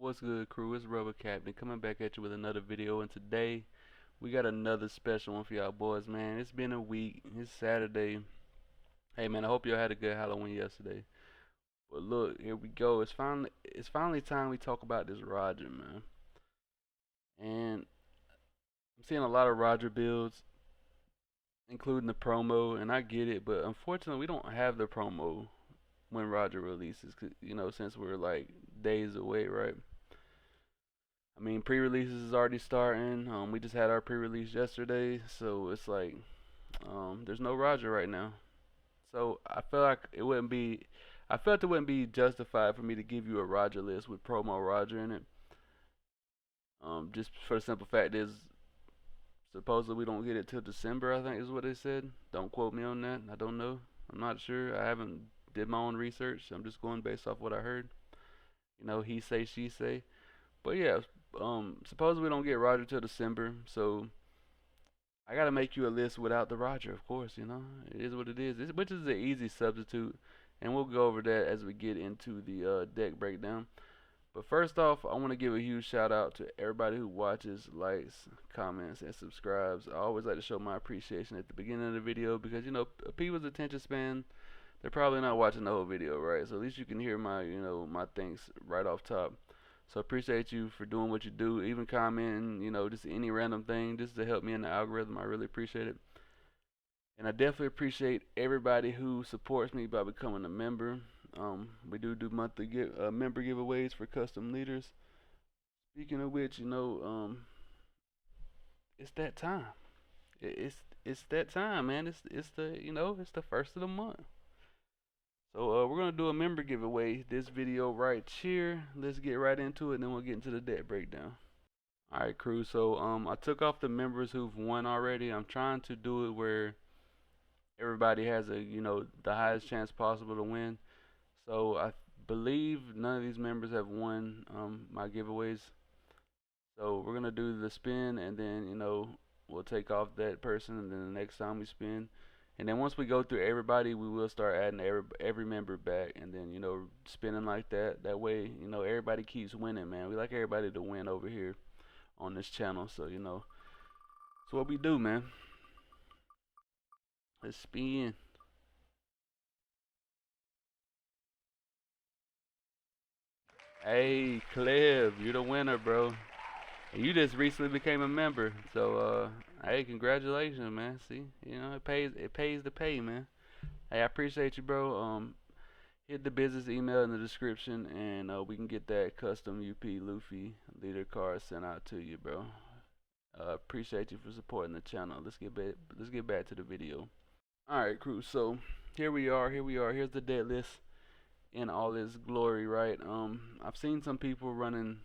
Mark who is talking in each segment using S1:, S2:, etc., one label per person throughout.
S1: What's good, crew? It's Rubber Captain coming back at you with another video, and today we got another special one for y'all boys, man. It's been a week. It's Saturday. Hey, man, I hope y'all had a good Halloween yesterday. But look, here we go. It's finally time we talk about this Roger, man. And I'm seeing a lot of Roger builds, including the promo, and I get it, but unfortunately, we don't have the promo when Roger releases, since we're like days away, right? I mean, pre-releases is already starting. We just had our pre-release yesterday, so it's like there's no Roger right now. So I feel like I felt it wouldn't be justified for me to give you a Roger list with promo Roger in it. Just for the simple fact is, supposedly we don't get it till December. I think is what they said. Don't quote me on that. I don't know. I'm not sure. I haven't did my own research. I'm just going based off what I heard. He say, she say. But yeah, supposedly we don't get Roger till December, so I gotta make you a list without the Roger, of course. It is what it is, which is an easy substitute, and we'll go over that as we get into the deck breakdown. But first off, I want to give a huge shout out to everybody who watches, likes, comments, and subscribes. I always like to show my appreciation at the beginning of the video because people's attention span, they're probably not watching the whole video, right? So at least you can hear my thanks right off top. So appreciate you for doing what you do, even commenting, just any random thing, just to help me in the algorithm. I really appreciate it. And I definitely appreciate everybody who supports me by becoming a member. We do monthly member giveaways for custom leaders. Speaking of which, it's that time. It's that time, man. It's the first of the month. So we're gonna do a member giveaway this video right here. Let's get right into it, and then we'll get into the deck breakdown. All right, crew. So I took off the members who've won already. I'm trying to do it where everybody has the highest chance possible to win. So I believe none of these members have won my giveaways. So we're gonna do the spin, and then we'll take off that person, and then the next time we spin. And then once we go through everybody, we will start adding every member back, and then spinning like that. That way, everybody keeps winning, man. We like everybody to win over here on this channel, so it's what we do, man. Let's spin. Hey, Cleve, you're the winner, bro. And you just recently became a member, so hey, congratulations, man. See, it pays to pay, man. Hey, I appreciate you, bro. Hit the business email in the description, and we can get that custom UP Luffy leader card sent out to you, bro. Appreciate you for supporting the channel. Let's get back to the video. All right, crew. So here we are. Here's the dead list in all its glory, right? I've seen some people running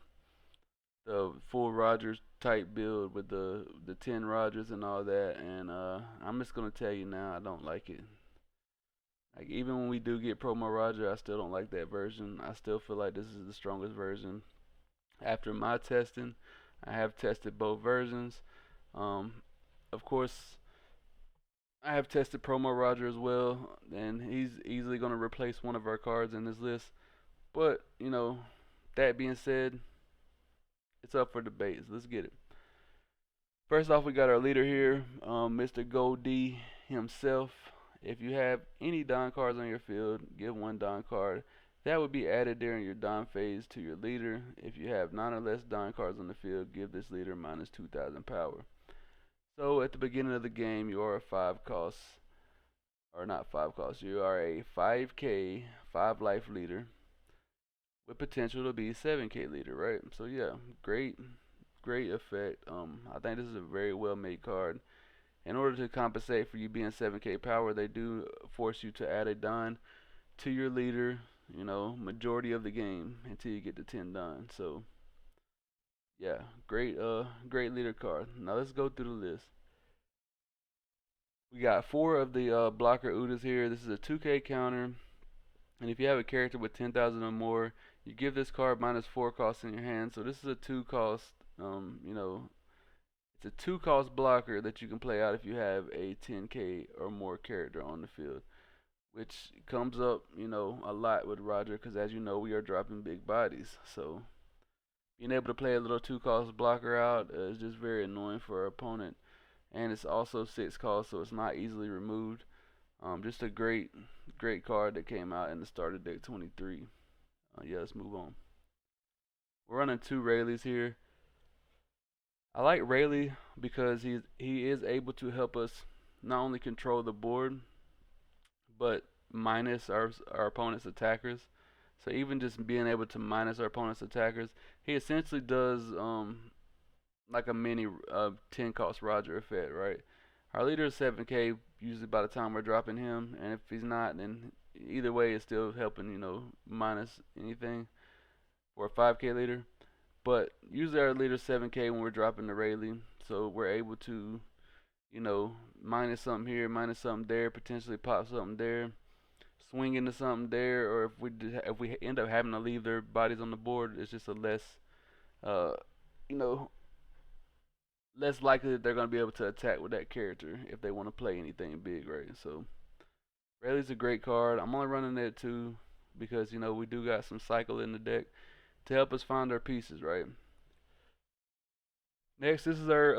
S1: the full Rogers type build with the 10 Rogers and all that, and I'm just gonna tell you now, I don't like it. Like, even when we do get promo Roger, I still don't like that version. I still feel like this is the strongest version. After my testing, I have tested both versions. Of course, I have tested promo Roger as well, and he's easily going to replace one of our cards in this list. But that being said, it's up for debate. So let's get it. First off, we got our leader here, Mr. Gold D himself. If you have any Don cards on your field, give one Don card. That would be added during your Don phase to your leader. If you have 9 or less Don cards on the field, give this leader minus 2,000 power. So at the beginning of the game, you are a 5 cost, or not 5 cost, you are a 5k, 5 life leader with potential to be 7k leader, right? So yeah, great effect. I think this is a very well made card. In order to compensate for you being 7k power, they do force you to add a Don to your leader, majority of the game until you get to 10 Don. So yeah, great leader card. Now let's go through the list. We got 4 of the blocker Udas here. This is a 2k counter, and if you have a character with 10,000 or more, you give this card minus 4 costs in your hand. So this is a 2 cost, it's a 2 cost blocker that you can play out if you have a 10k or more character on the field, which comes up, a lot with Roger, because as you know, we are dropping big bodies. So Being able to play a little 2 cost blocker out is just very annoying for our opponent, and it's also 6 cost, so it's not easily removed. Just a great card that came out in the starter deck 23. Yeah, let's move on. We're running 2 Rayleighs here. I like Rayleigh because he is able to help us not only control the board, but minus our opponent's attackers. So even just being able to minus our opponent's attackers, he essentially does like a mini 10 cost Roger effect, right? Our leader is 7k usually by the time we're dropping him, and if he's not, then either way it's still helping, minus anything for a 5k leader. But usually our leader's 7k when we're dropping the Rayleigh, so we're able to, minus something here, minus something there, potentially pop something there, swing into something there, or if we end up having to leave their bodies on the board, it's just a uh, you know, less likely that they're gonna be able to attack with that character if they want to play anything big, right? So Rayleigh's a great card. I'm only running that too because we do got some cycle in the deck to help us find our pieces, right? Next, this is our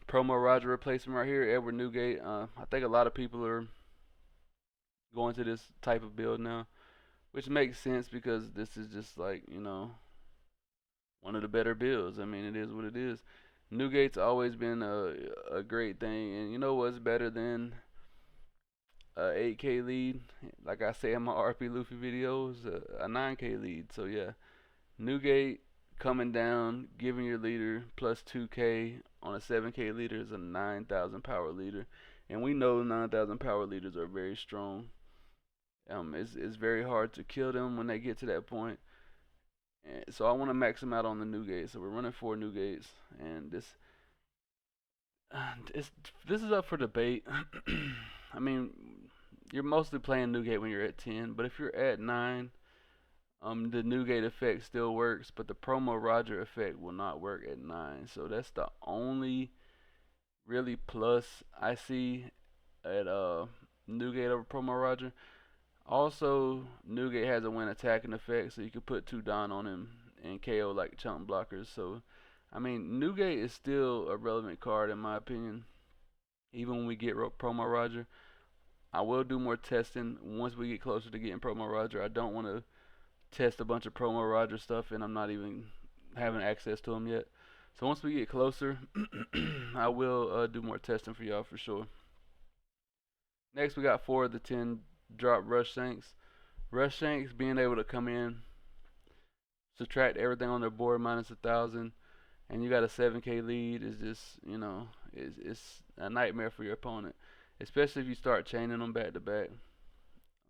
S1: promo Roger replacement right here, Edward Newgate. I think a lot of people are going to this type of build now, which makes sense because this is just like one of the better builds. I mean, it is what it is. Newgate's always been a great thing, and you know what's better than a 8K lead? Like I say in my RP Luffy videos, a 9K lead. So yeah, Newgate coming down, giving your leader plus 2K on a 7K leader is a 9,000 power leader, and we know 9,000 power leaders are very strong. It's very hard to kill them when they get to that point. And so I want to max them out on the Newgate. So we're running 4 Newgates, and this is up for debate. I mean, you're mostly playing Newgate when you're at 10, but if you're at 9, the Newgate effect still works, but the promo Roger effect will not work at 9. So that's the only really plus I see at Newgate over promo Roger. Also, Newgate has a win attacking effect, so you can put 2 down on him and KO like chunk blockers. So, I mean, Newgate is still a relevant card in my opinion, even when we get promo Roger. I will do more testing once we get closer to getting promo Roger. I don't want to test a bunch of promo Roger stuff, and I'm not even having access to them yet. So once we get closer, I will do more testing for y'all for sure. Next, we got 4 of the 10 drop Rush Shanks. Rush Shanks being able to come in, subtract everything on their board minus 1,000, and you got a 7K lead is just, it's a nightmare for your opponent, especially if you start chaining them back to back.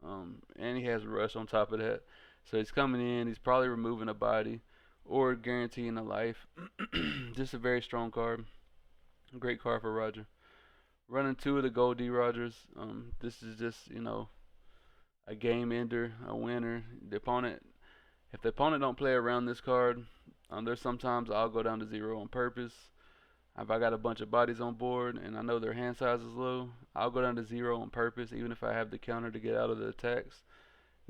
S1: And he has Rush on top of that. So he's coming in, he's probably removing a body or guaranteeing a life. Just a very strong card. Great card for Roger. Running 2 of the Gold D Rogers. This is just, a game ender, a winner. If the opponent don't play around this card, there's sometimes I'll go down to 0 on purpose. If I got a bunch of bodies on board and I know their hand size is low, I'll go down to 0 on purpose, even if I have the counter to get out of the attacks.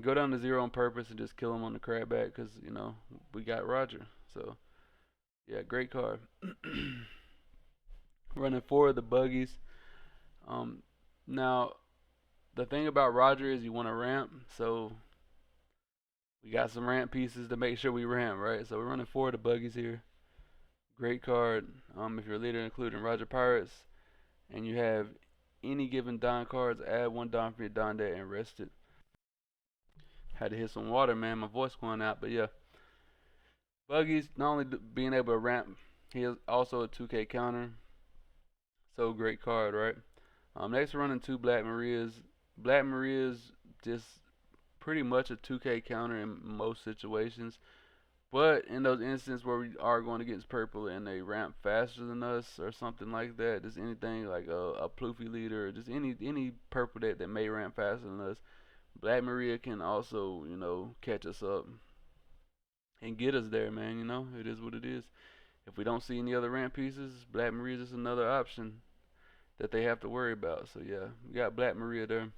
S1: Go down to 0 on purpose and just kill him on the crab back because, we got Roger. So, yeah, great card. Running 4 of the buggies. Now, the thing about Roger is you want to ramp, so we got some ramp pieces to make sure we ramp, right? So we're running 4 of the buggies here. Great card. If you're a leader including Roger Pirates, and you have any given Don cards, add 1 Don for your Don deck and rest it. Had to hit some water, man. My voice going out, but yeah. Buggies, not only being able to ramp, he is also a 2K counter. So great card, right? Next we're running 2 Black Marias. Black Marias just pretty much a 2K counter in most situations. But in those instances where we are going against purple and they ramp faster than us or something like that, just anything like a Ploofy leader or just any purple deck that may ramp faster than us, Black Maria can also, catch us up and get us there, man. It is what it is. If we don't see any other ramp pieces, Black Maria is just another option that they have to worry about. So yeah, we got Black Maria there.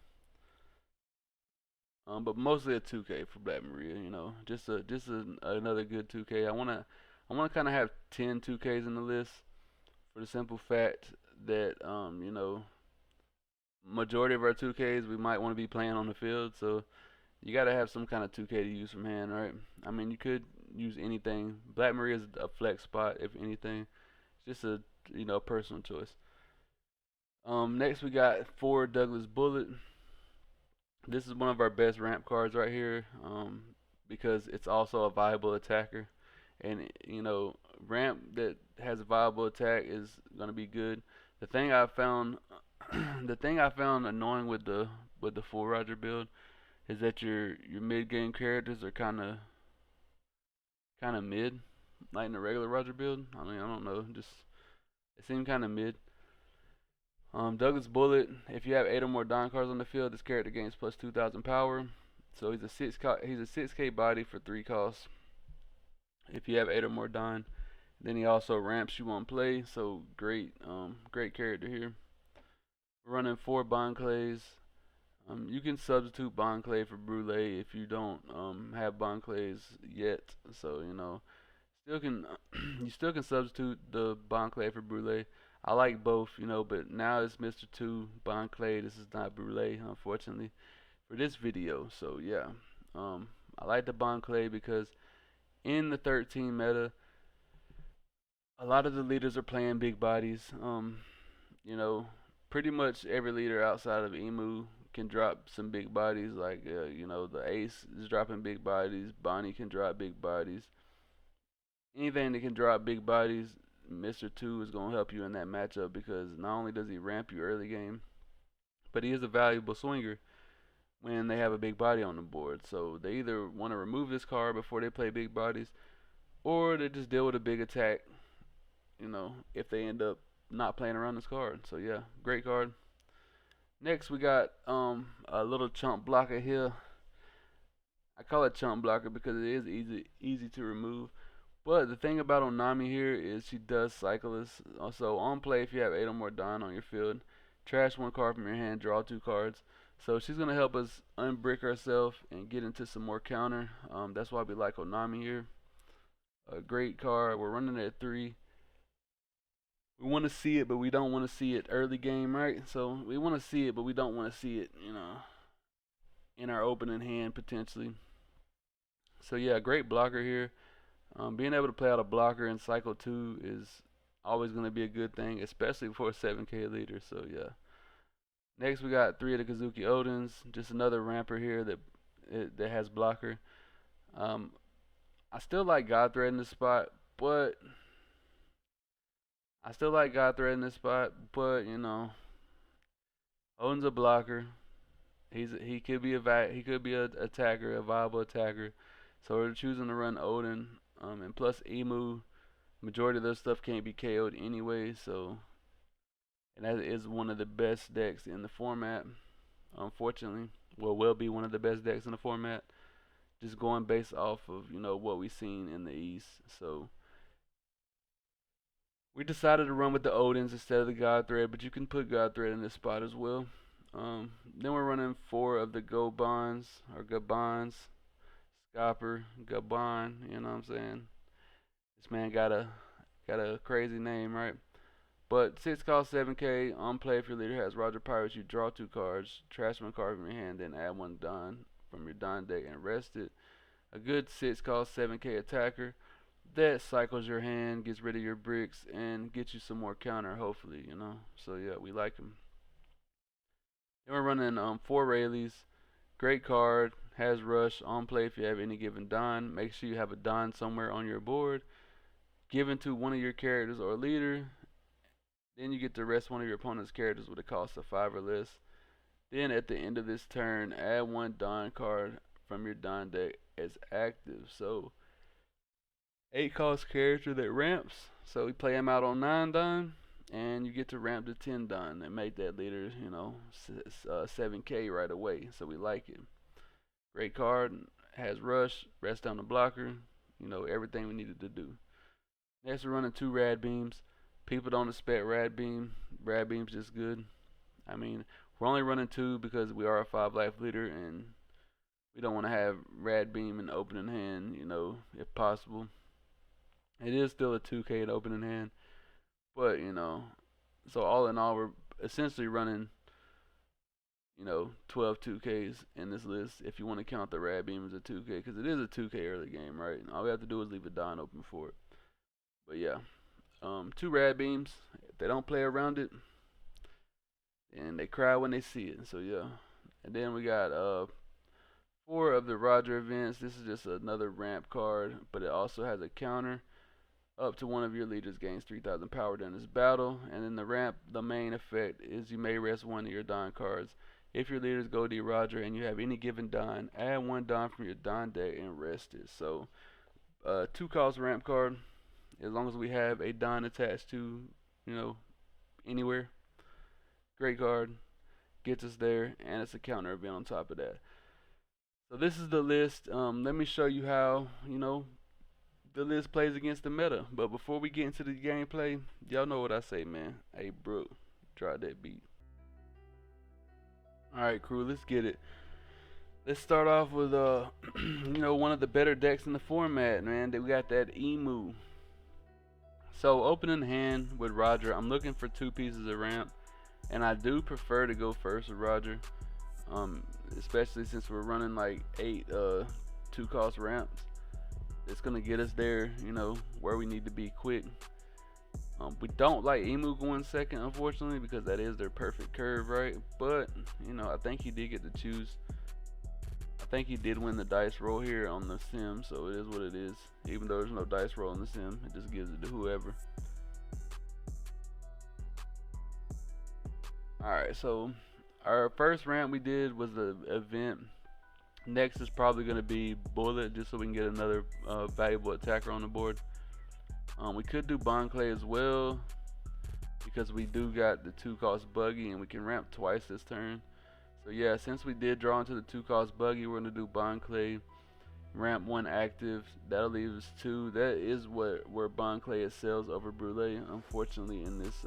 S1: But mostly a 2K for Black Maria, just another good 2K. I want to kind of have 10 2Ks in the list for the simple fact that majority of our 2Ks we might want to be playing on the field, so you got to have some kind of 2K to use from hand, right? I mean, you could use anything. Black Maria is a flex spot, if anything. It's just a personal choice. Next we got 4 Douglas Bullet. This is one of our best ramp cards right here, because it's also a viable attacker, and ramp that has a viable attack is gonna be good. The thing I found, the thing I found annoying with the full Roger build is that your mid game characters are kind of mid, like in the regular Roger build. I mean, I don't know, just it seemed kind of mid. Douglas Bullet, if you have 8 or more Don cards on the field, this character gains plus 2,000 power. So he's a 6K body for 3 costs. If you have 8 or more Don, then he also ramps you on play. So great character here. We're running 4 Bond Clays. You can substitute Bond Clay for Brulee if you don't have Bond Clays yet. So still can you still can substitute the Bond Clay for Brulee. I like both, but now it's Mr. 2 Bond Clay. This is not Brulee, unfortunately, for this video. So yeah, I like the Bond Clay because in the 13 meta, a lot of the leaders are playing big bodies. You know, pretty much every leader outside of Emu can drop some big bodies. Like the Ace is dropping big bodies. Bonnie can drop big bodies. Anything that can drop big bodies, Mr. 2 is going to help you in that matchup because not only does he ramp you early game, but he is a valuable swinger when they have a big body on the board. So they either want to remove this card before they play big bodies, or they just deal with a big attack, if they end up not playing around this card. So yeah, great card. Next we got a little chump blocker here. I call it chump blocker because it is easy to remove. But the thing about Onami here is she does Cyclist. Also on play, if you have 8 or more Don on your field, trash 1 card from your hand, draw 2 cards. So she's gonna help us unbrick ourselves and get into some more counter. That's why we like Onami here. A great card. We're running at 3. We want to see it, but we don't want to see it early game, right? So we want to see it, but we don't want to see it, in our opening hand potentially. So yeah, great blocker here. Being able to play out a blocker in cycle 2 is always going to be a good thing, especially for a 7K leader. So yeah. Next we got 3 of the Kazuki Odins, just another ramper here that has blocker. I still like God Thread in this spot, but Odin's a blocker. He could be a attacker, a viable attacker. So we're choosing to run Odin. And plus Emu, majority of their stuff can't be KO'd anyway, so and that is one of the best decks in the format, unfortunately. Well, will be one of the best decks in the format. Just going based off of, what we've seen in the East. So we decided to run with the Odins instead of the God Thread, but you can put God Thread in this spot as well. Then we're running 4 of the Gabons, Scopper, Gabon, you know what I'm saying? This man got a crazy name, right? But 6 cost 7K, on play if your leader has Roger Pirates, you draw 2 cards, trash 1 card from your hand, then add 1 Don from your Don deck and rest it. A good 6 cost 7K attacker that cycles your hand, gets rid of your bricks, and gets you some more counter, hopefully, So yeah, we like him. Then we're running 4 Rayleighs. Great card, has rush, on play if you have any given Don. Make sure you have a Don somewhere on your board. Given to one of your characters or leader. Then you get to rest one of your opponent's characters with a cost of 5 or less. Then at the end of this turn, add 1 Don card from your Don deck as active. So 8 cost character that ramps. So we play him out on 9 Don. And you get to ramp to 10 Don and make that leader, 7K right away. So we like it. Great card, has rush, rest on the blocker, everything we needed to do. Next we're running 2 Rad Beams. People don't expect Rad Beam. Rad Beam's just good. I mean, we're only running 2 because we are a 5 life leader and we don't want to have Rad Beam in the opening hand, if possible. It is still a 2K in opening hand, but so all in all, we're essentially running 12 2Ks in this list if you want to count the rad beam as a 2K, because it is a 2K early game, right? All we have to do is leave a Don open for it. But yeah, two rad beams. If they don't play around it, and they cry when they see it. So yeah, and then we got four of the Roger events. This is just another ramp card, but it also has a counter. Up to one of your leaders gains 3,000 power during this battle. And then the ramp, the main effect is you may rest one of your Don cards. If your leaders go D Roger and you have any given Don, add one Don from your Don deck and rest it. So, 2 cost ramp card. As long as we have a Don attached to, anywhere. Great card. Gets us there, and it's a counter event on top of that. So this is the list. Let me show you how, the list plays against the meta. But before we get into the gameplay, y'all know what I say, man. Hey, Brooke, drop that beat. Alright, crew, let's get it. Let's start off with, one of the better decks in the format, man. We got that Emu. So, opening hand with Roger, I'm looking for 2 pieces of ramp. And I do prefer to go first with Roger. Especially since we're running like 8 2-cost ramps. It's gonna get us there, where we need to be quick. We don't like Emu going second, unfortunately, because that is their perfect curve, right? But I think he did get to choose. I think he did win the dice roll here on the sim, so it is what it is. Even though there's no dice roll in the sim, it just gives it to whoever. Alright, so our first ramp we did was the event. Next is probably going to be Bullet, just so we can get another valuable attacker on the board. We could do Bond Clay as well, because we do got the 2-cost buggy and we can ramp twice this turn. So yeah, since we did draw into the 2-cost buggy, we're going to do Bond Clay, ramp 1 active. That'll leave us 2. That is where Bond Clay excels over Brûlé. Unfortunately, in this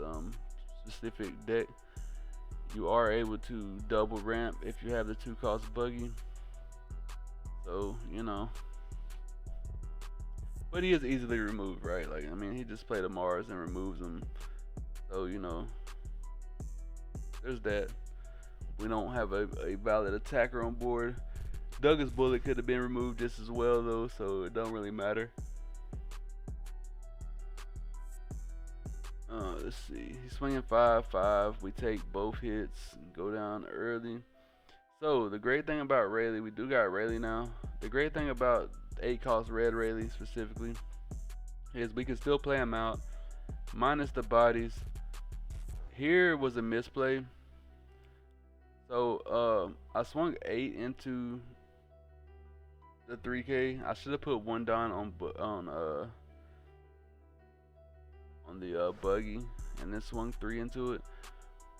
S1: specific deck, you are able to double ramp if you have the 2-cost buggy. So, but he is easily removed, right? Like, I mean, he just played a Mars and removes them. So, there's that. We don't have a valid attacker on board. Douglas Bullet could have been removed just as well, though, so it don't really matter. Let's see. He's swinging 5-5. We take both hits and go down early. So, the great thing about Rayleigh, we do got Rayleigh now. The great thing about 8-cost red Rayleigh specifically is we can still play him out, minus the bodies. Here was a misplay. So, I swung 8 into the 3K. I should have put 1 Don on the buggy, and then swung 3 into it.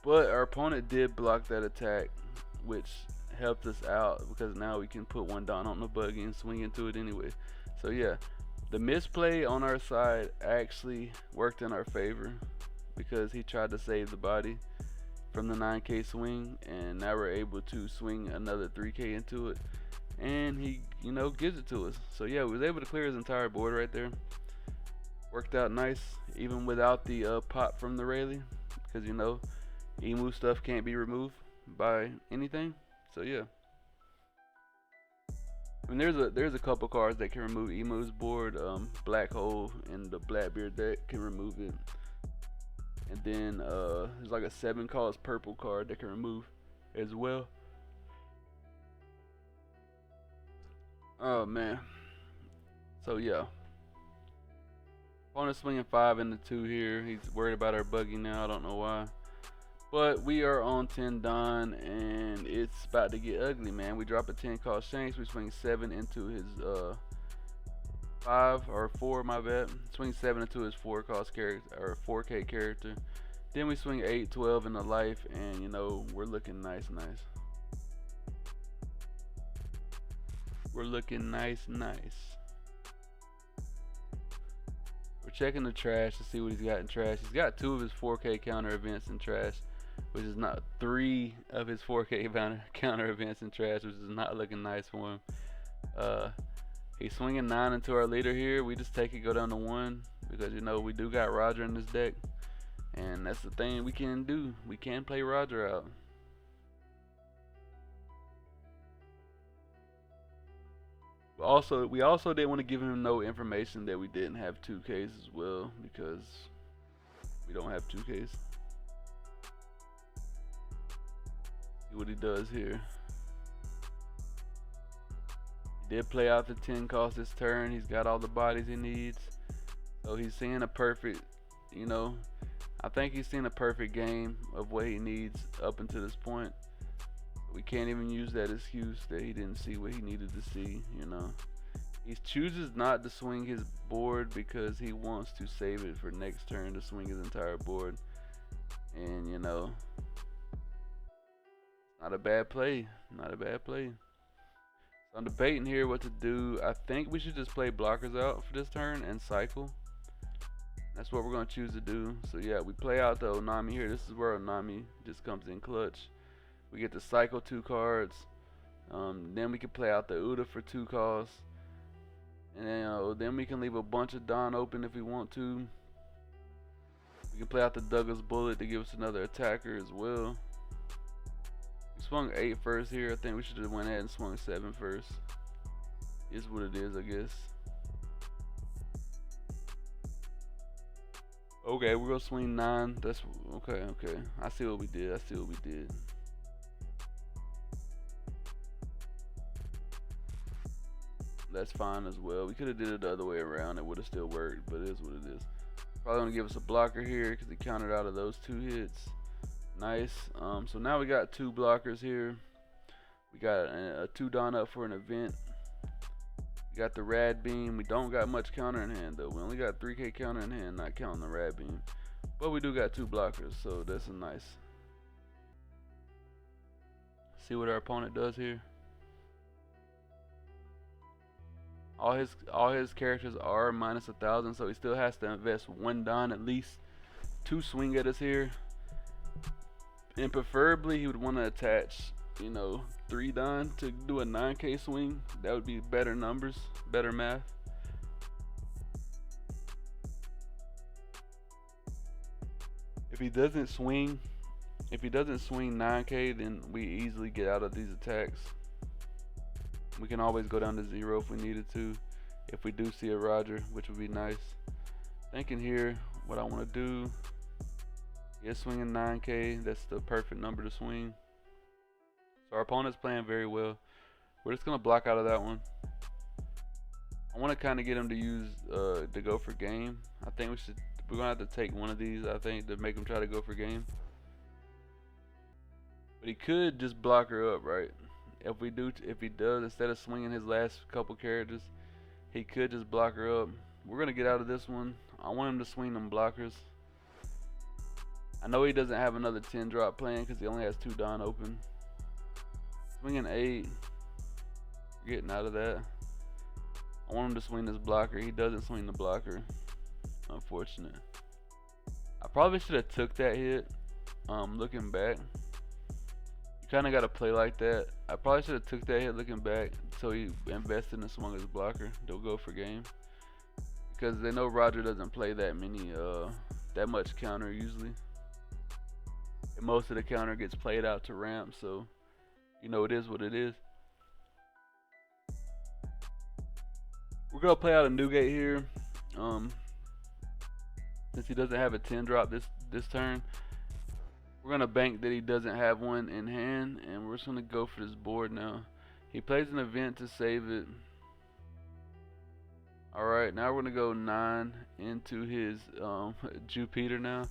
S1: But our opponent did block that attack, which helped us out because now we can put 1 Don on the buggy and swing into it anyway. So yeah, the misplay on our side actually worked in our favor because he tried to save the body from the 9K swing, and now we're able to swing another 3K into it, and he gives it to us. So yeah, we was able to clear his entire board right there. Worked out nice even without the pop from the Rayleigh, because Emu stuff can't be removed by anything. So yeah, I mean there's a couple cards that can remove Emu's board. Black Hole and the Blackbeard deck can remove it, and then there's like a 7-cost purple card that can remove as well. Oh man, so yeah, opponent swinging 5 into 2 here. He's worried about our buggy now. I don't know why. But we are on 10 Don, and it's about to get ugly, man. We drop a 10-cost Shanks. We swing 7 into his 5 or 4, my bad. Swing 7 into his 4-cost character or 4K character. Then we swing 8, 12 into life, and we're looking nice. We're looking nice. We're checking the trash to see what he's got in trash. He's got 2 of his 4K counter events in trash, which is not 3 of his 4K counter events in trash, which is not looking nice for him. He's swinging 9 into our leader here. We just take it, go down to 1 because you know we do got Roger in this deck, and that's the thing we can do. We can play Roger out. Also, we also didn't want to give him no information that we didn't have 2Ks as well because we don't have 2Ks. See what he does here. He did play out the 10 cost this turn. He's got all the bodies he needs. So he's seeing a perfect, you know, I think he's seen a perfect game of what he needs up until this point. We can't even use that excuse that he didn't see what he needed to see, you know. He chooses not to swing his board because he wants to save it for next turn to swing his entire board. And, you know, not a bad play. Not a bad play. So I'm debating here what to do. I think we should just play blockers out for this turn and cycle. That's what we're going to choose to do. So, yeah, we play out the Onami here. This is where Onami just comes in clutch. We get to cycle 2 cards. Then we can play out the Uda for 2 costs. And then we can leave a bunch of Don open if we want to. We can play out the Douglas Bullet to give us another attacker as well. We swung 8 first here. I think we should have went ahead and swung 7 first. Is what it is, I guess. Okay, we're gonna swing 9. That's okay. Okay, I see what we did. I see what we did. That's fine as well. We could have did it the other way around. It would have still worked, but it is what it is. Probably gonna give us a blocker here because he countered out of those 2 hits. Nice. So now we got 2 blockers here. We got a 2 Don up for an event. We got the Rad Beam. We don't got much counter in hand though. We only got 3K counter in hand, not counting the Rad Beam. But we do got 2 blockers, so that's a nice. See what our opponent does here. All his characters are minus 1,000, so he still has to invest 1 Don at least to swing at us here. And preferably he would want to attach, you know, 3 Don to do a 9K swing. That would be better numbers, better math. If he doesn't swing 9K, then we easily get out of these attacks. We can always go down to 0 if we needed to, if we do see a Roger, which would be nice. Thinking here what I want to do. Yeah, swinging 9K, that's the perfect number to swing. So our opponent's playing very well. We're just gonna block out of that one. I want to kind of get him to use to go for game. I think we're gonna have to take one of these, I think, to make him try to go for game. But he could just block her up, right? If he does, instead of swinging his last couple characters, he could just block her up. We're gonna get out of this one. I want him to swing them blockers. I know he doesn't have another 10 drop playing because he only has 2 Don open. Swinging 8. Getting out of that. I want him to swing this blocker. He doesn't swing the blocker. Unfortunate. I probably should have took that hit. Looking back. Kind of got to play like that. I probably should have took that hit looking back so he invested and swung his blocker. They'll go for game because they know Roger doesn't play that much counter usually, and most of the counter gets played out to ramp, so you know it is what it is. We're gonna play out a Newgate here since he doesn't have a 10 drop this turn. We're gonna bank that he doesn't have one in hand, and we're just gonna go for this board now. He plays an event to save it. Alright, now we're gonna go 9 into his Jupiter now.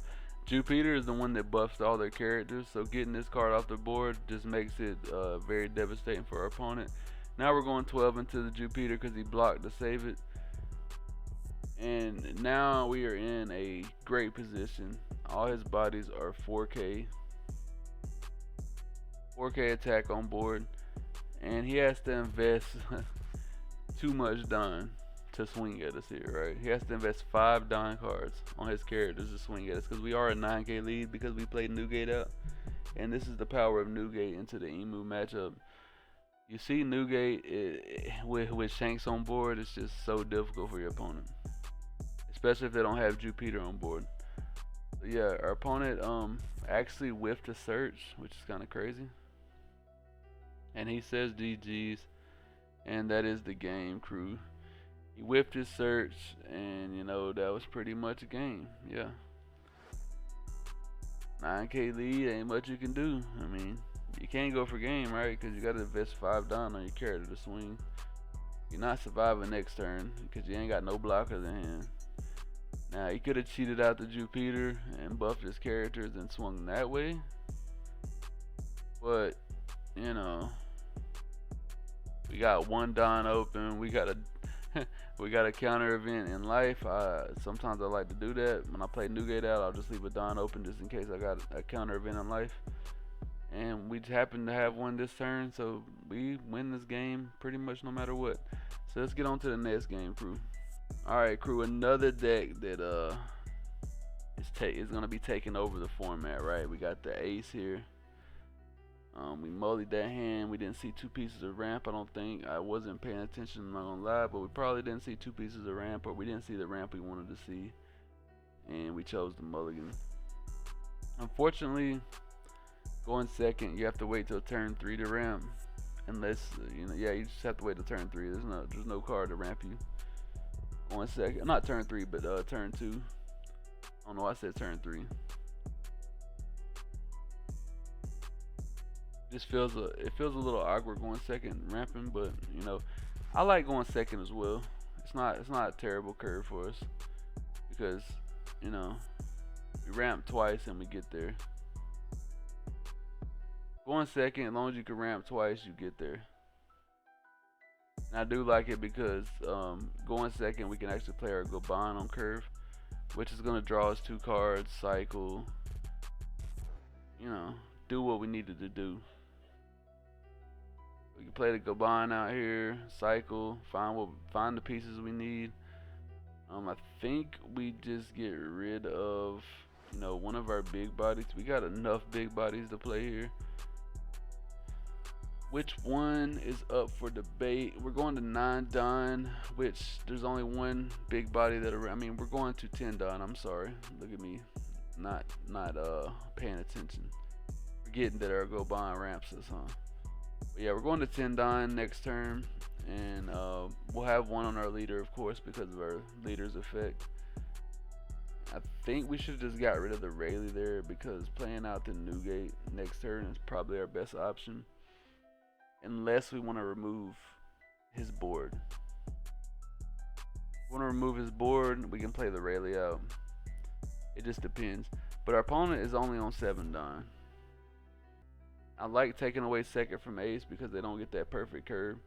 S1: Jupiter is the one that buffs all their characters, so getting this card off the board just makes it very devastating for our opponent. Now we're going 12 into the Jupiter because he blocked to save it. And now we are in a great position. All his bodies are 4K attack on board, and he has to invest too much Don to swing at us here, right? He has to invest 5 Don cards on his characters to swing at us because we are a 9K lead because we played Newgate out, and this is the power of Newgate into the Emu matchup. You see Newgate with Shanks on board, it's just so difficult for your opponent, especially if they don't have Jupiter on board. So yeah, our opponent actually whiffed a search, which is kind of crazy. And he says GG's, and that is the game, crew. He whipped his search, and you know that was pretty much a game. Yeah, 9K lead, ain't much you can do. I mean, you can't go for game, right? Because you got to invest 5 down on your character to swing. You're not surviving next turn because you ain't got no blockers in hand. Now he could have cheated out the Jupiter and buffed his characters and swung that way, but you know, we got one Don open. We got a we got a counter event in life. Sometimes I like to do that. When I play Newgate out, I'll just leave a Don open just in case I got a counter event in life. And we just happen to have one this turn, so we win this game pretty much no matter what. So let's get on to the next game, crew. Alright, crew, another deck that is gonna be taking over the format, right? We got the ace here. We mullied that hand. We didn't see 2 pieces of ramp, I don't think. I wasn't paying attention, I'm not gonna lie, but we probably didn't see 2 pieces of ramp, or we didn't see the ramp we wanted to see. And we chose the mulligan. Unfortunately, going second, you have to wait till turn 3 to ramp. Unless, you know, yeah, you just have to wait till turn 3. There's no card to ramp you. Going second, not turn 3, but turn 2. I don't know why I said turn 3. It feels a little awkward going second ramping, but you know, I like going second as well. It's not a terrible curve for us because you know we ramp twice and we get there. Going second, as long as you can ramp twice, you get there. And I do like it because going second, we can actually play our Goban on curve, which is gonna draw us 2 cards, cycle. You know, do what we needed to do. We can play the Goban out here, cycle, find the pieces we need. I think we just get rid of, you know, one of our big bodies. We got enough big bodies to play here. Which one is up for debate? We're going to 9 Don, which there's only one big body that I mean, we're going to 10 Don. I'm sorry. Look at me, not paying attention. Forgetting that our Goban ramps us, huh? But yeah, we're going to 10 Don next turn, and we'll have one on our leader, of course, because of our leader's effect. I think we should have just got rid of the Rayleigh there because playing out the Newgate next turn is probably our best option. Unless we want to remove his board. If we want to remove his board, we can play the Rayleigh out. It just depends. But our opponent is only on 7 Don. I like taking away second from ace because they don't get that perfect curve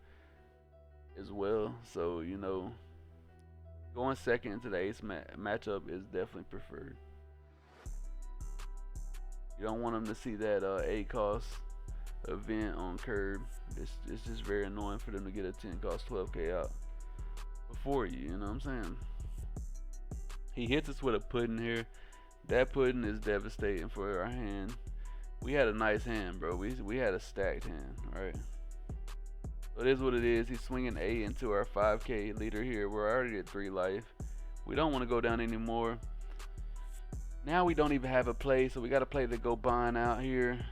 S1: as well. So, you know, going second into the ace matchup is definitely preferred. You don't want them to see that 8 cost event on curb. It's just very annoying for them to get a 10 cost 12k out before you know what I'm saying? He hits us with a pudding here. That pudding is devastating for our hand. We had a nice hand, bro. We had a stacked hand, right? So it is what it is. He's swinging 8 into our 5k leader here. We're already at 3 life. We don't want to go down anymore. Now we don't even have a play, so we got to play the Goban out here.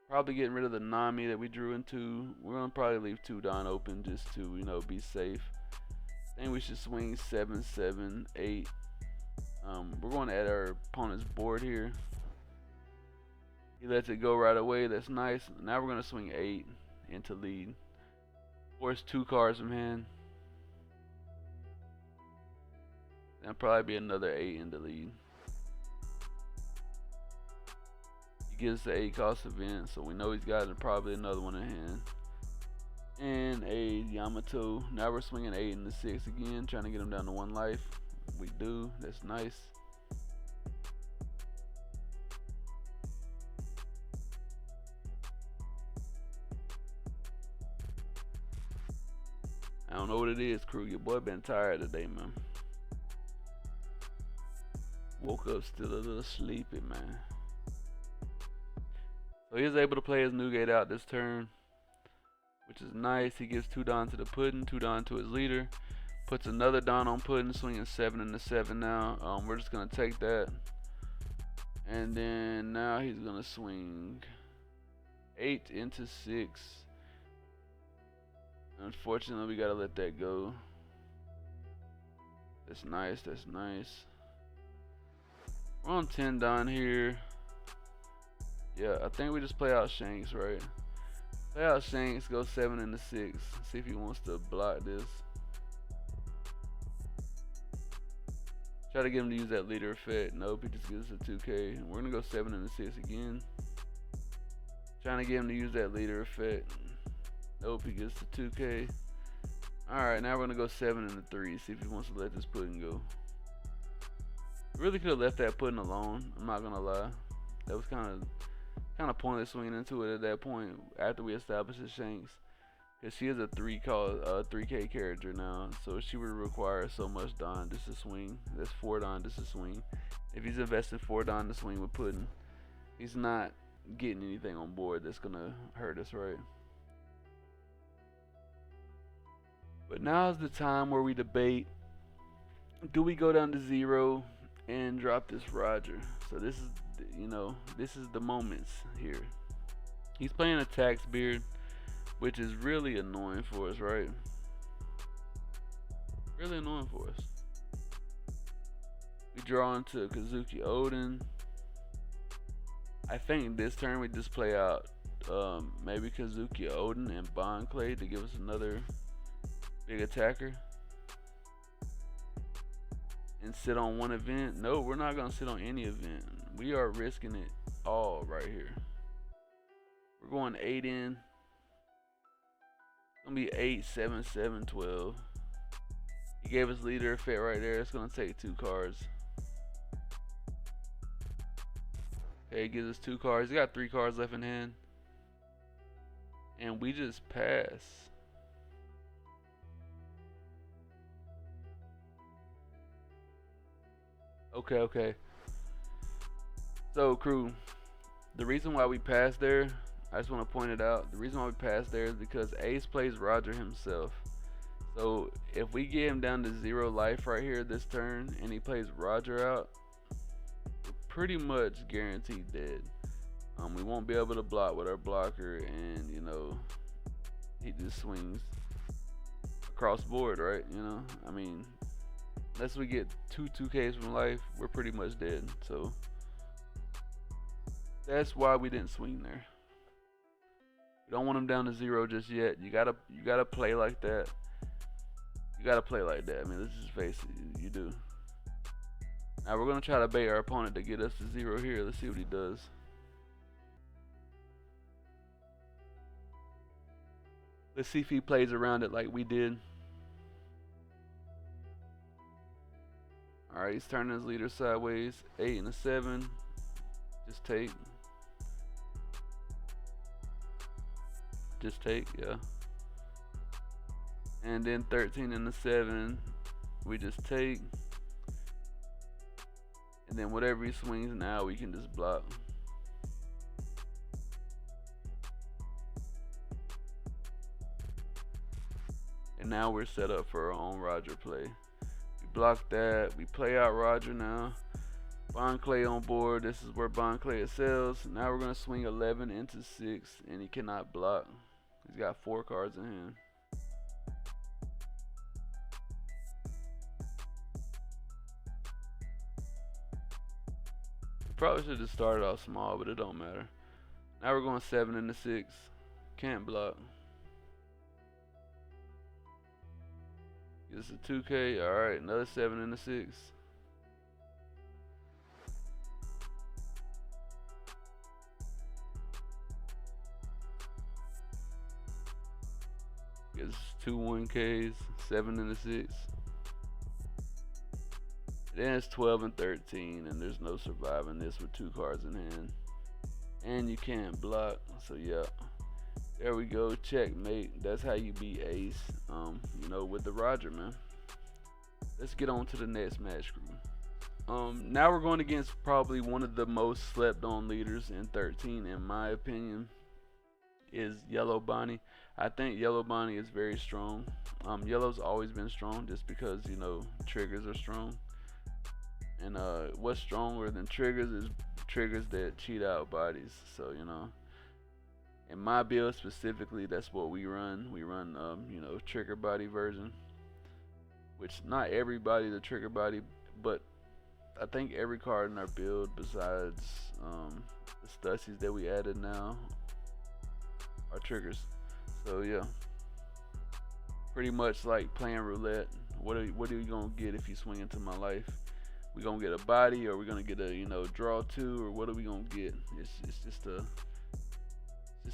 S1: Probably getting rid of the Nami that we drew into. We're gonna probably leave 2 Don open just to, you know, be safe. I think we should swing 7, 7, 8. We're going to add our opponent's board here. He lets it go right away. That's nice. Now we're gonna swing 8 into lead. Force 2 cards from hand. That'll probably be another 8 into lead. He gives the 8 cost event, so we know he's got probably another one in hand. And a Yamato. Now we're swinging 8 into 6 again, trying to get him down to 1 life. We do. That's nice. I don't know what it is, crew. Your boy been tired today, man. Woke up still a little sleepy, man. So he was able to play his Newgate out this turn. which is nice. He gives 2 Don to the pudding, 2 Don to his leader. Puts another Don on pudding, swinging 7 into 7 now. We're just gonna take that. And then now he's gonna swing 8 into 6. Unfortunately, we gotta let that go. That's nice, that's nice. We're on 10 Don here. Yeah, I think we just play out Shanks, right? Play out Shanks, go 7 into 6. See if he wants to block this. Try to get him to use that leader effect. Nope, he just gives us a 2K. We're gonna go 7 into 6 again. Trying to get him to use that leader effect. Nope, he gets the 2K. Alright, now we're gonna go 7 into 3. See if he wants to let this pudding go. Really could have left that pudding alone. I'm not gonna lie. That was kind of pointless swinging into it at that point after we established the Shanks. Cause she is a 3K character now, so she would require so much Don just to swing. That's 4 Don just to swing. If he's invested 4 Don to swing with pudding, he's not getting anything on board that's gonna hurt us, right? But now's the time where we debate: do we go down to 0 and drop this Roger? So this is, this is the moments here. He's playing a tax beard, which is really annoying for us, right? Really annoying for us. We draw into Kazuki Odin. I think this turn we just play out maybe Kazuki Odin and Bond Clay to give us another big attacker. And sit on one event. No, we're not gonna sit on any event. We are risking it all right here. We're going 8 in. Gonna be 8, 7, 7, 12. He gave us leader effect right there. It's gonna take 2 cards. Okay, he gives us 2 cards. He got 3 cards left in hand. And we just pass. Okay. So crew, the reason why we passed there, I just want to point it out. The reason why we passed there is because Ace plays Roger himself. So if we get him down to 0 life right here this turn and he plays Roger out, we're pretty much guaranteed dead. We won't be able to block with our blocker, and he just swings across board, right? I mean, unless we get 2Ks from life, we're pretty much dead. So that's why we didn't swing there. We don't want him down to 0 just yet. You gotta play like that. You gotta play like that. I mean, let's just face it, you do. Now we're gonna try to bait our opponent to get us to 0 here. Let's see what he does. Let's see if he plays around it like we did. Alright, he's turning his leader sideways. 8 and a 7. Just take. Just take, yeah. And then 13 and a 7. We just take. And then whatever he swings now, we can just block. And now we're set up for our own Roger play. We block that. We play out Roger now. Bond Clay on board. This is where Bond Clay excels. Now we're going to swing 11 into 6. And he cannot block. He's got 4 cards in hand. Probably should have started off small, but it don't matter. Now we're going 7 into 6. Can't block. This is a 2K. Alright, another 7 into 6. Gets 2 1Ks, 7 into 6. Then it's 12 and 13, and there's no surviving this with 2 cards in hand. And you can't block, so yeah. There we go, checkmate. That's how you beat Ace, with the Roger, man. Let's get on to the next match, crew. Now we're going against probably one of the most slept on leaders in 13, in my opinion. is Yellow Bonnie. I think Yellow Bonnie is very strong. Yellow's always been strong just because triggers are strong. And what's stronger than triggers is triggers that cheat out bodies. So in my build specifically, that's what we run. We run trigger body version, which not everybody's a trigger body, but I think every card in our build besides the Stussies that we added now are triggers. So yeah, pretty much like playing roulette. What are you gonna get if you swing into my life? We gonna get a body, or we gonna get a draw two, or what are we gonna get? It's just an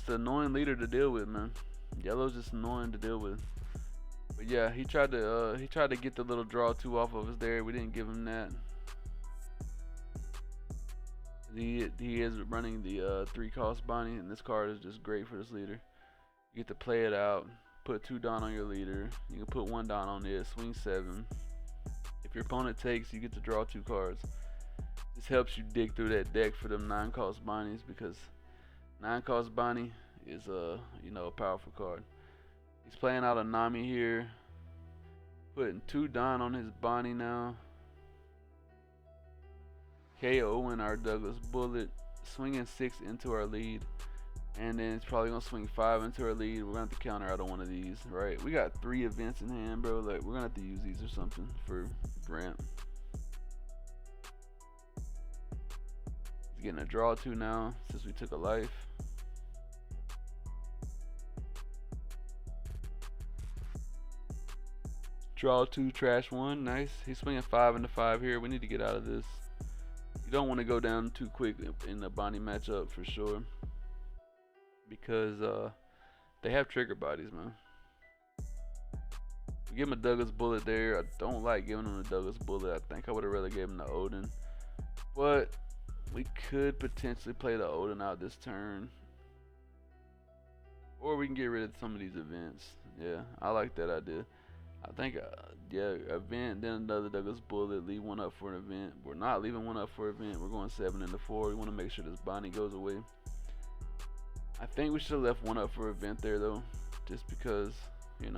S1: annoying leader to deal with, man. Yellow's just annoying to deal with. But yeah, he tried to get the little draw two off of us there. We didn't give him that. He is running the 3-cost Bonnie, and this card is just great for this leader. You get to play it out, put 2 Don on your leader. You can put 1 Don on it, swing 7. If your opponent takes, you get to draw 2 cards. This helps you dig through that deck for them 9-cost Bonnies, because 9-cost Bonnie is a powerful card. He's playing out a Nami here, putting 2 Don on his Bonnie now. KOing our Douglas Bullet, swinging 6 into our lead, and then it's probably gonna swing 5 into our lead. We're gonna have to counter out on one of these, right? We got 3 events in hand, bro. Like, we're gonna have to use these or something for ramp. He's getting a draw 2 now since we took a life. Draw 2, trash 1, nice. He's swinging 5 into 5 here. We need to get out of this. You don't want to go down too quick in the Bonnie matchup for sure, because they have trigger bodies, man. We give him a Douglas Bullet there. I don't like giving him the Douglas Bullet. I think I would have rather gave him the Odin, but we could potentially play the Odin out this turn, or we can get rid of some of these events. Yeah, I like that idea. I think, yeah, event, then another Douglas Bullet, leave 1 up for an event. We're not leaving 1 up for an event. We're going 7 into 4. We want to make sure this Bonnie goes away. I think we should have left 1 up for an event there, though, just because, he's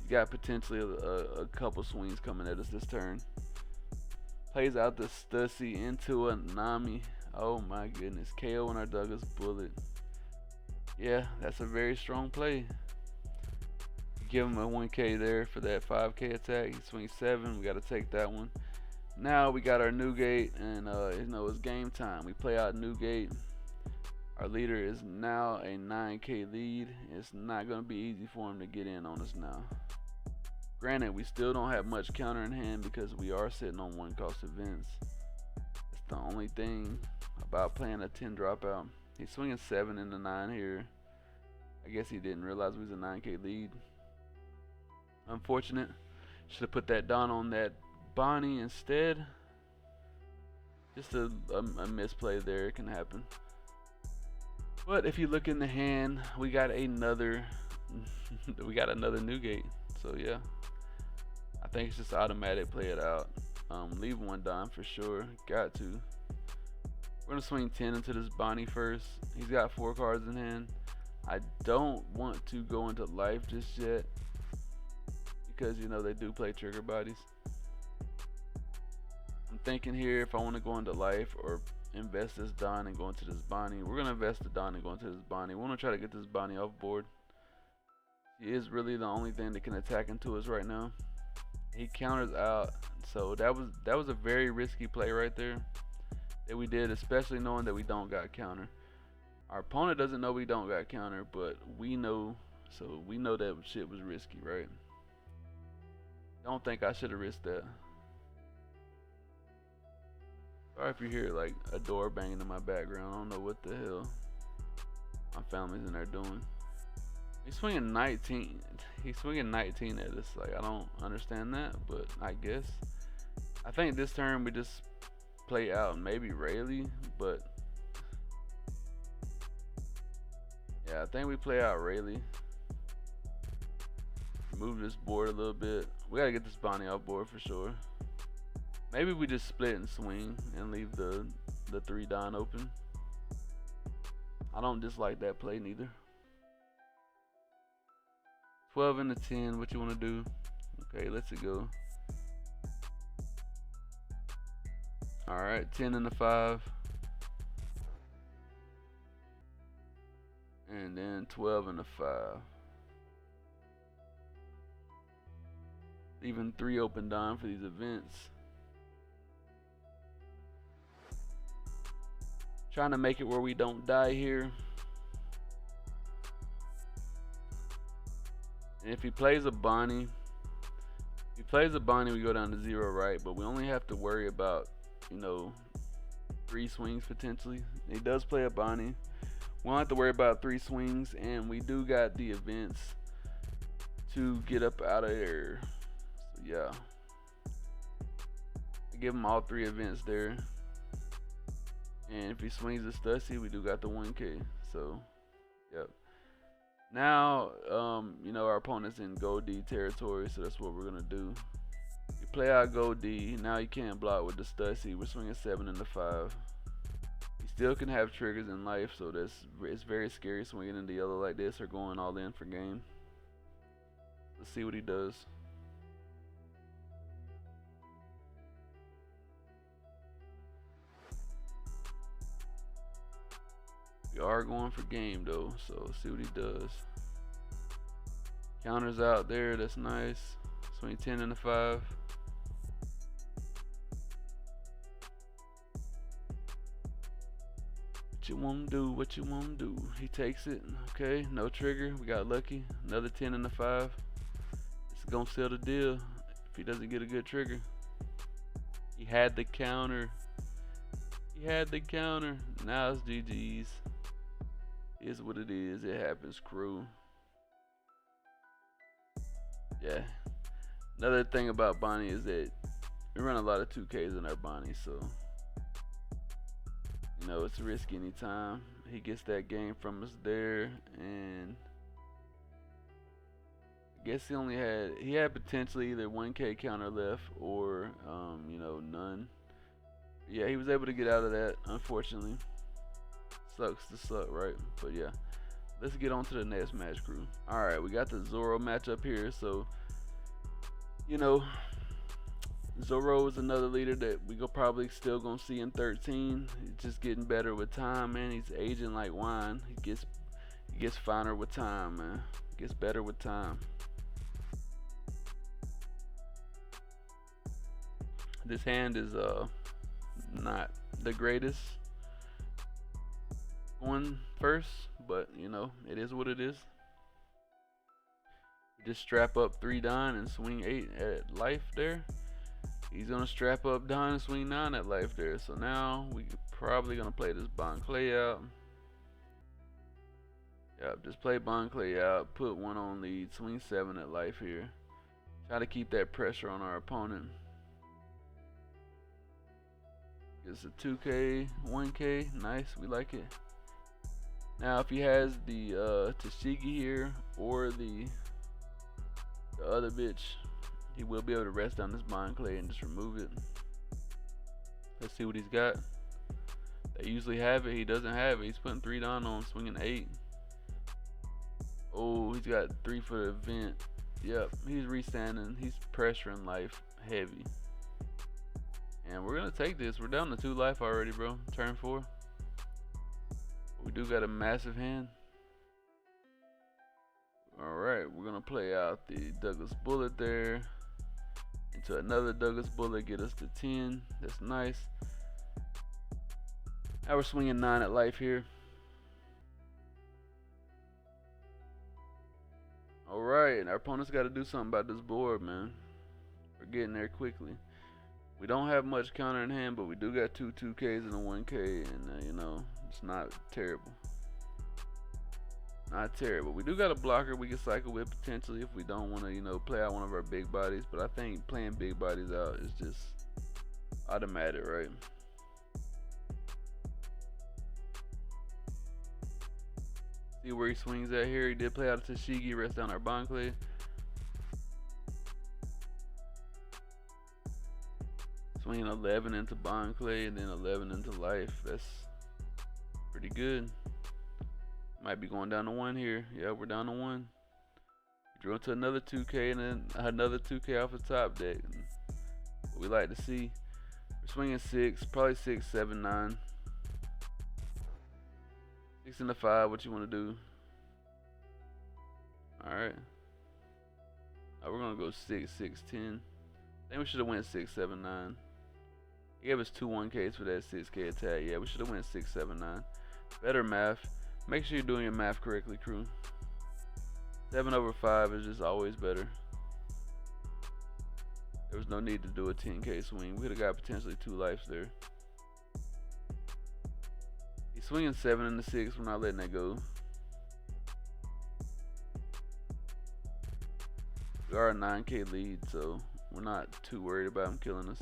S1: got potentially a couple swings coming at us this turn. Plays out the Stussy into a Nami. Oh my goodness, KO on our Douglas Bullet. Yeah, that's a very strong play. Give him a 1K there for that 5K attack. He swings 7. We got to take that one. Now we got our Newgate, and it's game time. We play out Newgate. Our leader is now a 9K lead. It's not going to be easy for him to get in on us now. Granted, we still don't have much counter in hand because we are sitting on 1-cost events. It's the only thing about playing a 10 dropout. He's swinging 7 into 9 here. I guess he didn't realize we was a 9K lead. Unfortunate. Should have put that Don on that Bonnie instead. Just a misplay there. It can happen. But if you look in the hand, we got another Newgate. So yeah, I think it's just automatic. Play it out. Leave 1 Don for sure. Got to. We're gonna swing 10 into this Bonnie first. He's got 4 cards in hand. I don't want to go into life just yet, because they do play trigger bodies. I'm thinking here if I want to go into life or invest this Don and go into this Bonnie. We're gonna invest the Don and go into this Bonnie. We want to try to get this Bonnie off board. He is really the only thing that can attack into us right now. He counters out, so that was a very risky play right there that we did, especially knowing that we don't got counter. Our opponent doesn't know we don't got counter, but we know, so we know that shit was risky, right? Don't think I should have risked that. Sorry if you hear like a door banging in my background. I don't know what the hell my family's in there doing. He's swinging 19. He's swinging 19 at us. Like, I don't understand that, but I guess. I think this turn we just play out maybe Rayleigh, but yeah, I think we play out Rayleigh. Move this board a little bit. We gotta get this Bonnie off board for sure. Maybe we just split and swing and leave the 3 Don open. I don't dislike that play neither. 12 and the 10. What you want to do? Okay, let's go. All right, 10 and the 5. And then 12 and the 5. Even 3 open down for these events. Trying to make it where we don't die here. And if he plays a Bonnie, we go down to 0, right? But we only have to worry about, 3 swings potentially. He does play a Bonnie. We don't have to worry about 3 swings, and we do got the events to get up out of there. So yeah, I give him all 3 events there. And if he swings a Stussy, we do got the 1K. So, yep. Now, our opponent's in Gold D territory, so that's what we're gonna do. You play out Gold D. Now you can't block with the Stussy. We're swinging 7 and the 5. You still can have triggers in life, so it's very scary swinging into yellow like this or going all in for game. Let's see what he does. We are going for game though, so let's see what he does. Counters out there, that's nice. Swing 10 and the 5. What you wanna do, what you wanna do? He takes it, okay, no trigger, we got lucky. Another 10 and the 5. It's gonna seal the deal if he doesn't get a good trigger. He had the counter. Now it's GG's. Is what it is. It happens, crew. Yeah. Another thing about Bonnie is that we run a lot of 2Ks in our Bonnie, so it's risky anytime. He gets that game from us there, and I guess he had potentially either 1K counter left or none. Yeah, he was able to get out of that, unfortunately. Sucks to suck, right? But yeah, let's get on to the next match, crew. All right, we got the Zoro match up here. So, Zoro is another leader that we probably still gonna see in 13. He's just getting better with time, man. He's aging like wine. He gets finer with time, man. Gets better with time. This hand is not the greatest going first, but it is what it is. Just strap up 3 down and swing 8 at life there. He's gonna strap up down and swing 9 at life there. So now we probably gonna play this Bon Clay out. Yep, just play Bon Clay out, put 1 on lead, swing 7 at life here. Try to keep that pressure on our opponent. It's a 2K, 1K, nice, we like it. Now if he has the Tashigi here or the other bitch, he will be able to rest down this Bon Clay and just remove it. Let's see what he's got. They usually have it, he doesn't have it. He's putting 3 down on, swinging 8. Oh, he's got 3 for the event. Yep, he's restanding, he's pressuring life heavy. And we're gonna take this. We're down to 2 life already, bro. Turn 4. We do got a massive hand. Alright, we're gonna play out the Douglas Bullet there. Into another Douglas Bullet, get us to 10. That's nice. Now we're swinging 9 at life here. Alright, our opponent's got to do something about this board, man. We're getting there quickly. We don't have much counter in hand, but we do got 2 2Ks and a 1K, and it's not terrible. Not terrible. We do got a blocker we can cycle with potentially if we don't want to, play out one of our big bodies. But I think playing big bodies out is just automatic, right? See where he swings at here. He did play out a Tashigi, rest down our Bon Clay. Swinging 11 into Bon Clay and then 11 into life. That's pretty good. Might be going down to 1 here. Yeah, we're down to 1. Drew into another 2K and then another 2K off the top deck. What we like to see. We're swinging 6, probably 6, 7, 9. 6 and a 5, what you want to do? Alright. We're going to go 6, 6, 10. I think we should have went 6, 7, 9. He gave us 2 1Ks for that 6K attack. Yeah, we should have went 6, 7, 9. Better math. Make sure you're doing your math correctly, crew. 7 over 5 is just always better. There was no need to do a 10K swing. We could have got potentially 2 lives there. He's swinging 7 in the 6. We're not letting that go. We are a 9K lead, so we're not too worried about him killing us.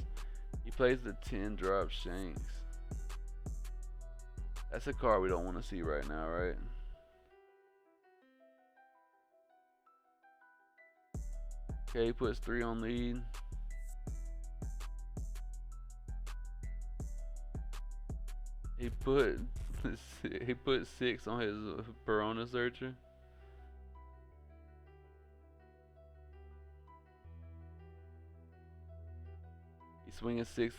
S1: He plays the 10 drop shanks. That's a card we don't want to see right now, right? Okay, he puts 3 on lead. He put 6 on his Piranha Searcher. He's swinging 6.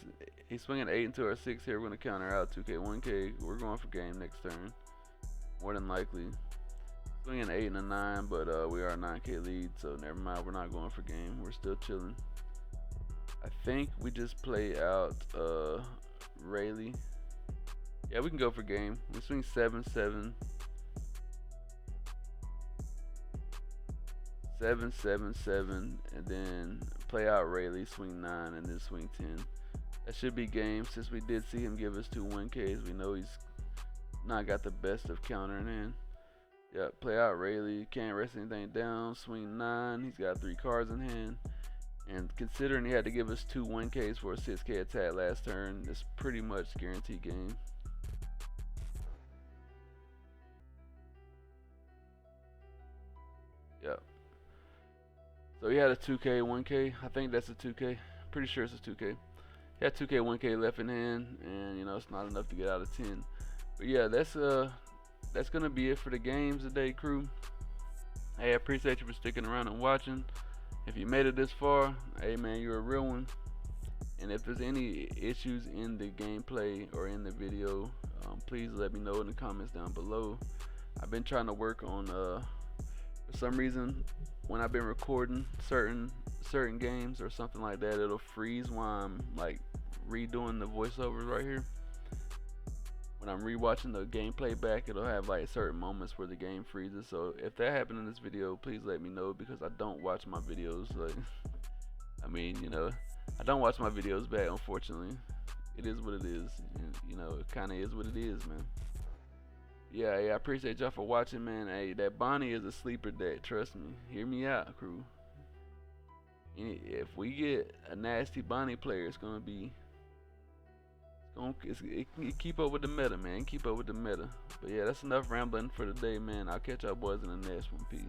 S1: He's swinging 8 into our 6 here. We're gonna counter out 2K, 1K. We're going for game next turn, more than likely. Swinging 8 and a 9, but we are a 9K lead, so never mind. We're not going for game. We're still chilling. I think we just play out Rayleigh. Yeah, we can go for game. We swing 7, 7. 7, 7, 7, and then play out Rayleigh, swing 9, and then swing 10. That should be game. Since we did see him give us 2 1Ks, we know he's not got the best of countering in. Yeah, play out Rayleigh. Can't rest anything down. Swing 9. He's got 3 cards in hand. And considering he had to give us 2 1Ks for a 6K attack last turn, it's pretty much guaranteed game. Yep. So he had a 2K, 1K. I think that's a 2K. Pretty sure it's a 2K. He had 2K, 1K left in hand, and you know it's not enough to get out of 10. But yeah, that's gonna be it for the games today, crew. Hey, I appreciate you for sticking around and watching. If you made it this far, hey man, you're a real one. And if there's any issues in the gameplay or in the video, please let me know in the comments down below. I've been trying to work on for some reason when I've been recording certain games or something like that, it'll freeze while I'm like redoing the voiceovers right here. When I'm rewatching the gameplay back, it'll have like certain moments where the game freezes. So if that happened in this video, please let me know, because I don't watch my videos like I mean, you know, I don't watch my videos back, unfortunately. It is what it is. You know, it kind of is what it is, man. Yeah, I appreciate y'all for watching, man. Hey, that Bonnie is a sleeper deck. Trust me. Hear me out, crew. If we get a nasty Bonnie player, it's gonna be. It keep up with the meta, man. Keep up with the meta. But yeah, that's enough rambling for today, man. I'll catch y'all boys in the next one. Peace.